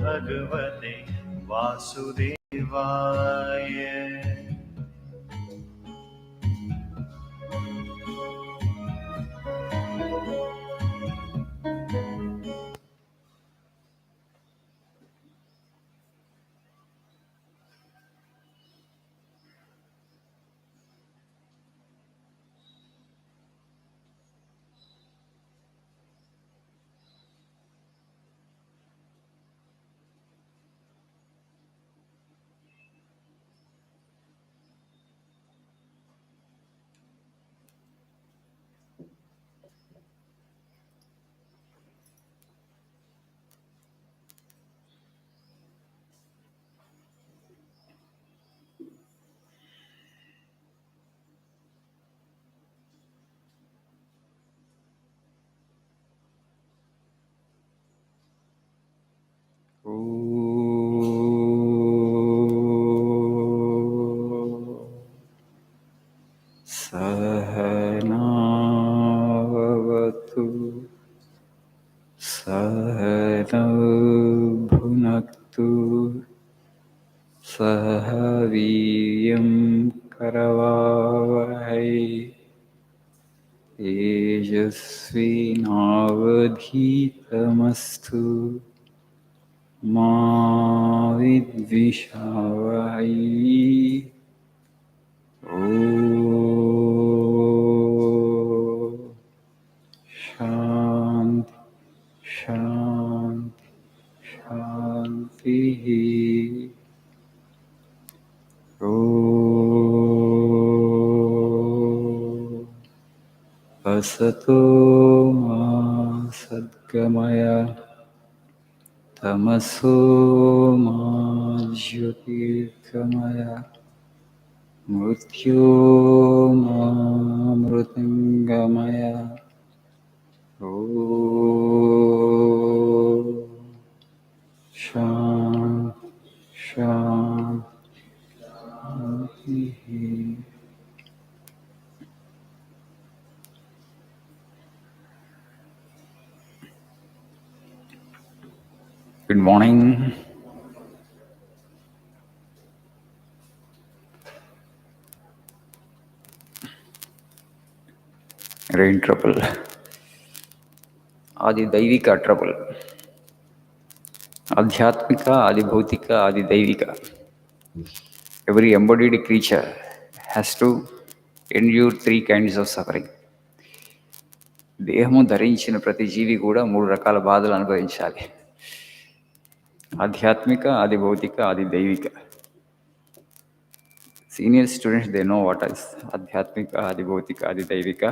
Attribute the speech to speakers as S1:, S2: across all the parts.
S1: भगवते वासुदेवाय। सहनावतु सहनौ भुनक्तु सह वीर्यं करवावहै तेजस्विनावधीतमस्तु मा विद्विषावहै। शान्ति शान्ति शान्तिः। असतो मा सद्गमय तमसो मा ज्योतिर्गमय मृत्योर्मामृतङ्गमय। शान्ति शान्तिः। Good morning. Rain trouble. Adi Daivika trouble. Adhyatmika, Adi Bhautika, Adi Daivika. Every embodied creature has to endure three kinds of suffering. దేహము ధరించిన ప్రతి జీవి కూడా మూడు రకాల బాధలు అనుభవించాలి. ఆధ్యాత్మిక, ఆది భౌతిక, ఆది దైవిక. Senior students, they know what is Adhyatmika, Adi Bhautika, Adi Daivika.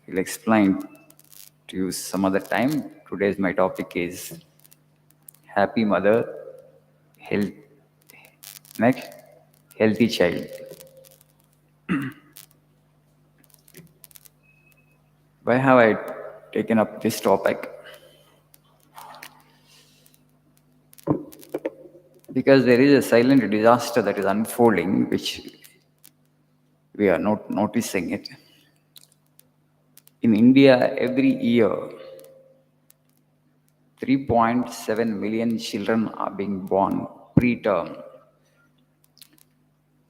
S1: We'll explain to you some other time. Today's my topic is happy mother, health. Next, healthy child. Why have I taken up this topic? Because there is a silent disaster that is unfolding, which we are not noticing it. In India, every year, 3.7 million children are being born preterm.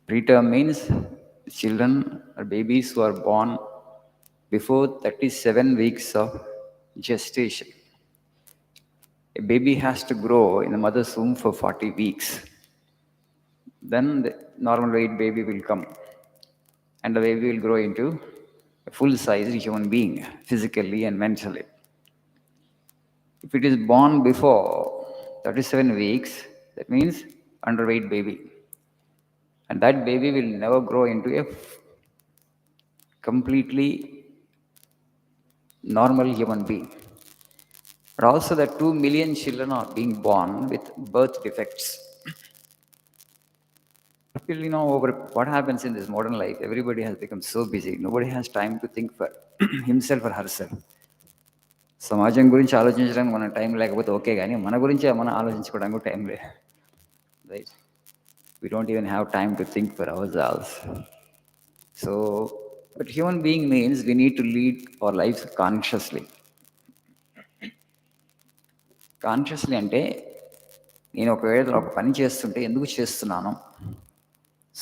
S1: Preterm means children or babies who are born before 37 weeks of gestation. A baby has to grow in the mother's womb for 40 weeks. Then the normal weight baby will come. And the baby will grow into a full-sized human being, physically and mentally. If it is born before 37 weeks, that means underweight baby. And that baby will never grow into a completely normal human being. But also that 2 million children are being born with birth defects. You know, over what happens in this modern life, everybody has become so busy. Nobody has time to think for himself or herself. సమాజం గురించి ఆలోచించడానికి మన time లేకపోతే okay, కానీ మన గురించి మనం ఆలోచించుకోవడానికి కూడా టైం లేదు, right? We don't even have time to think for ourselves. So, but human being means we need to lead our lives consciously. Consciously అంటే నేను ఒకవేళ ఒక పని చేస్తుంటే ఎందుకు చేస్తున్నాను,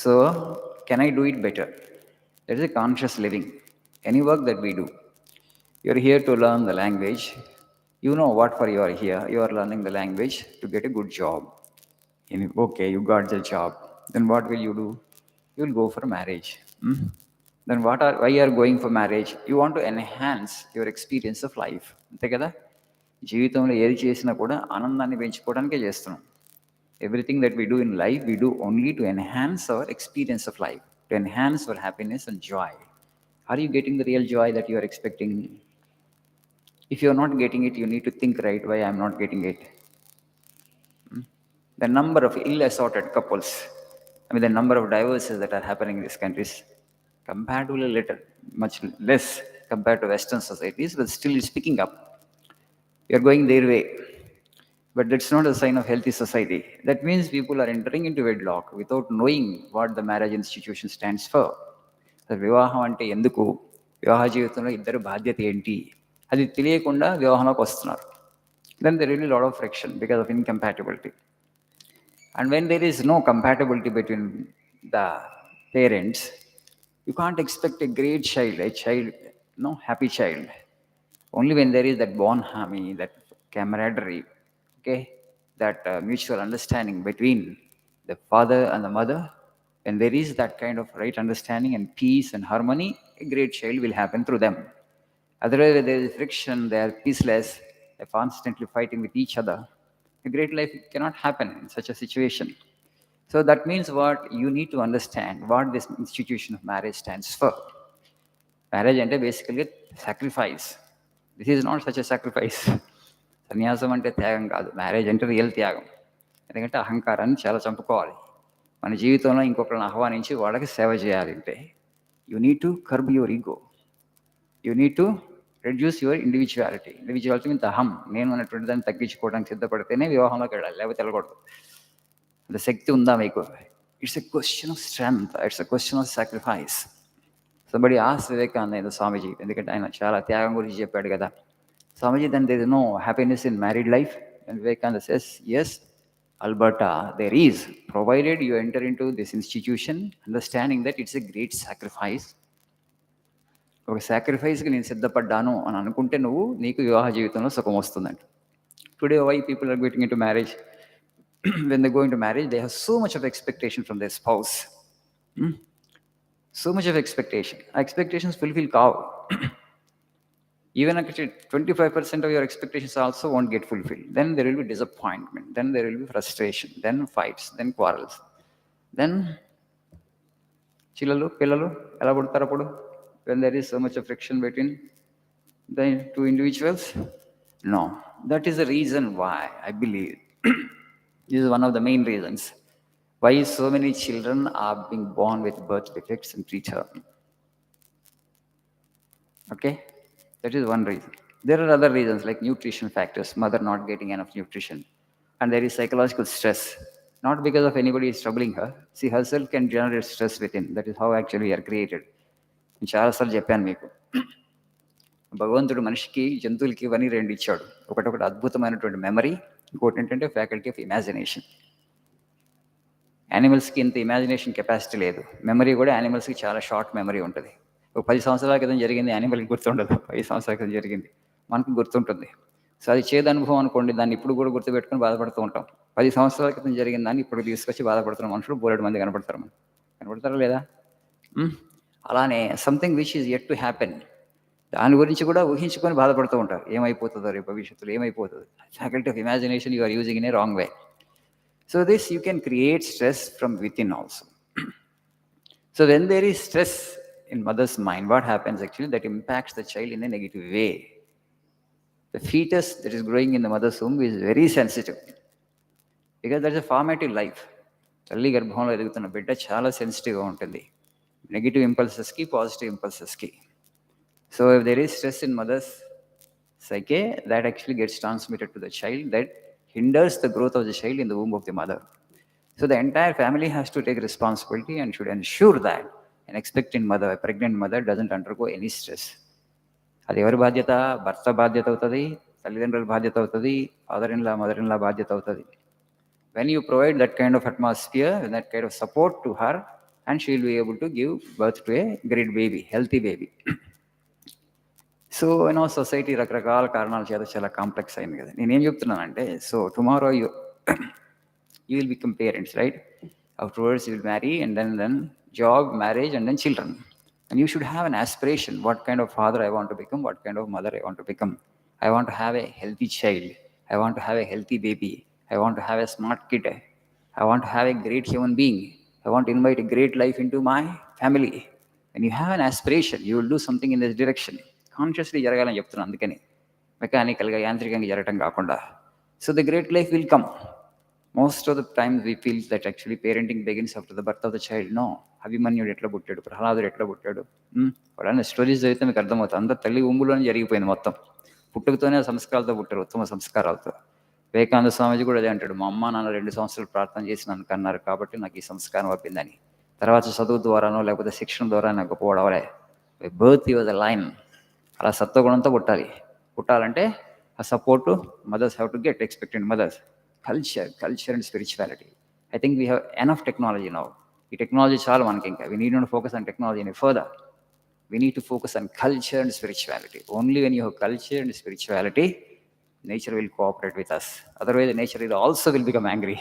S1: so can I do it better? That is a conscious living. Any work that we do, you are here to learn the language, you know what for you are here, you are learning the language to get a good job. Okay, you got the job, then what will you do? You will go for marriage. Then why you are going for marriage? You want to enhance your experience of life, అంతే కదా? జీవితంలో ఏది చేసినా కూడా ఆనందాన్ని పెంచుకోవడానికే చేస్తున్నాం. Everything that we do in life we do only to enhance our experience of life, to enhance our happiness and joy. Are you getting the real joy that you are expecting? If you are not getting it, you need to think, right, why I am not getting it. The number of ill-assorted couples, the number of divorces that are happening in these countries, comparatively little, much less compared to Western societies, but still it's picking up. You are going their way. But that's not a sign of healthy society. That means people are entering into wedlock without knowing what the marriage institution stands for. వివాహం అంటే ఎందుకు, వివాహ జీవితంలో ఇద్దరు బాధ్యత ఏంటి, అది తెలియకుండా వివాహంలోకి వస్తున్నారు. Then there will be a lot of friction because of incompatibility. And when there is no compatibility between the parents, you can't expect a great child, happy child. Only when there is that bond harmony, that camaraderie, okay, that mutual understanding between the father and the mother, when there is that kind of right understanding and peace and harmony, a great child will happen through them. Otherwise, when there is friction, they are peaceless, they're constantly fighting with each other, a great life cannot happen in such a situation. So that means what? You need to understand what this institution of marriage stands for. Marriage అంటే బేసికల్గా sacrifice. This is not such a sacrifice. సన్యాసం అంటే త్యాగం కాదు, marriage అంటే real త్యాగం. ఎందుకంటే అహంకారాన్ని చాలా చంపుకోవాలి. మన జీవితంలో ఇంకొకరిని ఆహ్వానించి వాళ్ళకి సేవ చేయాలంటే you need to curb your ego, you need to reduce your individuality. Individuality means అహం, నేను అన్నటువంటి దాన్ని తగ్గించుకోవడానికి సిద్ధపడితేనే వివాహంలోకి వెళ్ళాలి, లేకపోతే వెళ్ళకూడదు. అంత శక్తి ఉందా మీకు? It's a question of strength, it's a question of sacrifice. Somebody asked Vivekananda, Swamiji, ఎందుకంటే ఆయన చాలా త్యాగం గురించి చెప్పాడు కదా, Swamiji, then there is no happiness in married life? And Vivekananda says, yes, Alberta, there is, provided you enter into this institution understanding that it's a great sacrifice. ఒక సాక్రిఫైస్కి నేను సిద్ధపడ్డాను అని అనుకుంటే నీకు వివాహ జీవితంలో సుఖం వస్తుందంట. Today why people are getting in to marriage, when they go into marriage, they have so much of expectation from their spouse. So much of expectation. Expectations fulfill కావు. Even actually 25% of your expectations also won't get fulfilled. Then there will be disappointment. Then there will be frustration. Then fights. Then quarrels. Then చిల్లలు పిల్లలు ఎలా పుడతారు అప్పుడు? When there is so much of friction between the two individuals? No. That is the reason why I believe this is one of the main reasons why so many children are being born with birth defects and preterm. Okay? That is one reason. There are other reasons like nutrition factors, mother not getting enough nutrition. And there is psychological stress. Not because of anybody is troubling her. She herself can generate stress within. That is how actually we are created. చాలాసార్లు చెప్పాను మీకు, భగవంతుడు మనిషికి జంతువులకి ఇవన్నీ రెండు ఇచ్చాడు. ఒకటి అద్భుతమైనటువంటి మెమరీ, ఇంకోటి ఏంటంటే ఫ్యాకల్టీ ఆఫ్ ఇమాజినేషన్. యానిమల్స్కి ఇంత ఇమాజినేషన్ కెపాసిటీ లేదు. మెమరీ కూడా యానిమల్స్కి చాలా షార్ట్ మెమరీ ఉంటుంది. ఒక 10 సంవత్సరాల క్రితం జరిగింది యానిమల్కి గుర్తుండదు, 5 సంవత్సరాల క్రితం జరిగింది మనకు గుర్తుంటుంది. సో అది చేదు అనుభవం అనుకోండి, దాన్ని ఇప్పుడు కూడా గుర్తుపెట్టుకుని బాధపడుతూ ఉంటాం. 10 సంవత్సరాల క్రితం జరిగిన దాన్ని ఇప్పుడు తీసుకొచ్చి బాధపడుతున్న మనుషులు బోలెడు మంది కనపడతారా లేదా? అలానే something which is yet to happen, దాని గురించి కూడా ఊహించుకొని బాధపడుతూ ఉంటారు. ఏమైపోతుందో రేపు భవిష్యత్తులో ఏమైపోతుంది. Faculty of imagination you are using in a wrong way. So this you can create stress from within also. So when there is stress in mother's mind, what happens actually? That impacts the child in a negative way. The fetus that is growing in the mother's womb is very sensitive because that's a formative life. తల్లి గర్భంలో ఎదుగుతున్న బిడ్డ చాలా సెన్సిటివ్గా ఉంటుంది, negative ఇంపల్సెస్కి, positive ఇంపల్సెస్కి. So if there is stress in mother's psyche that actually gets transmitted to the child that hinders the growth of the child in the womb of the mother. So the entire family has to take responsibility and should ensure that an expectant mother, a pregnant mother, doesn't undergo any stress. అది ఎవరి బాధ్యత? భర్త బాధ్యత అవుతుంది, తల్లిదండ్రుల బాధ్యత అవుతుంది, father in law, mother in law బాధ్యత అవుతుంది. When you provide that kind of atmosphere, that kind of support to her, and she will be able to give birth to a great baby, healthy baby. So society రకరకాల కారణాల చేత చాలా complex అయింది కదా. నేనేం చెప్తున్నానంటే, so tomorrow you you will become parents, right? Afterwards, you will marry, and then job, marriage, and then children. And you should have an aspiration: what kind of father I want to become, what kind of mother I want to become. I want to have a healthy child. I want to have a healthy baby. I want to have a smart kid. I want to have a great human being. I want to invite a great life into my family. When you have an aspiration, you will do something in this direction. Consciously జరగాలని చెప్తున్నాను, అందుకని మెకానికల్గా యాంత్రికంగా జరగటం కాకుండా. So the great life will come. Most of the times we feel that actually parenting begins after the birth of the child. No. అభిమన్యుడు ఎట్లా పుట్టాడు, ప్రహ్లాదుడు ఎట్లా పుట్టాడు, వాళ్ళని స్టోరీస్ చదివితే మీకు అర్థమవుతుంది. అందరు తల్లి ఊంబులోనే జరిగిపోయింది మొత్తం. పుట్టుకతోనే సంస్కారాలతో పుట్టారు, ఉత్తమ సంస్కారాలతో. వివేకానంద స్వామీజీ కూడా అదే అంటాడు, మా అమ్మ నాన్న 2 సంవత్సరాలు ప్రార్థన చేసి నన్ను కన్నారు కాబట్టి నాకు ఈ సంస్కారం వచ్చిందని. తర్వాత చదువు ద్వారానో లేకపోతే శిక్షణ ద్వారా నాకు గొప్పవాడవలే. బర్త్ ఈ వాజ్ అ లైన్. అలా సత్వగుణంతో పుట్టాలంటే ఆ support mothers have to get, expectant mothers. Culture and spirituality. I think we have enough technology now. ఈ టెక్నాలజీ చాలు మనకి, ఇంకా we need not focus on technology any further. We need to focus on culture and spirituality. Only when you have culture and spirituality, nature will cooperate with us. Otherwise, nature will also become angry.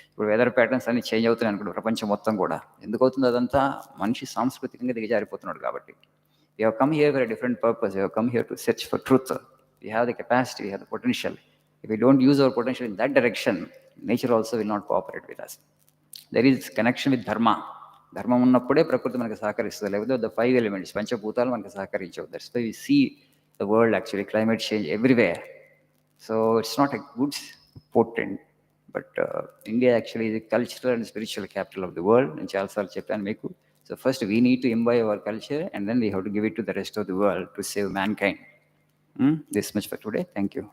S1: ఇప్పుడు weather patterns అన్ని change అవుతున్నాయి అనుకుంటే ప్రపంచం మొత్తం కూడా. ఎందుకు అవుతుంది అదంతా? మనిషి సాంస్కృతికంగా దిగజారిపోతున్నాడు కాబట్టి. We have come here for a different purpose. We have come here to search for truth. We have the capacity, we have the potential. If we don't use our potential in that direction, nature also will not cooperate with us. There is connection with dharma. ధర్మం ఉన్నప్పుడే ప్రకృతి మనకు సహకరిస్తుంది, లేకపోతే the 5 elements, పంచభూతాలు మనకు సహకరించవు. That's why we see the world actually climate change everywhere. So it's not a good portent. But India actually ఇది cultural and spiritual capital of the world. నేను చాలాసార్లు చెప్పాను మీకు. So first we need to imbibe our culture and then we have to give it to the rest of the world to save mankind. This much for today. Thank you.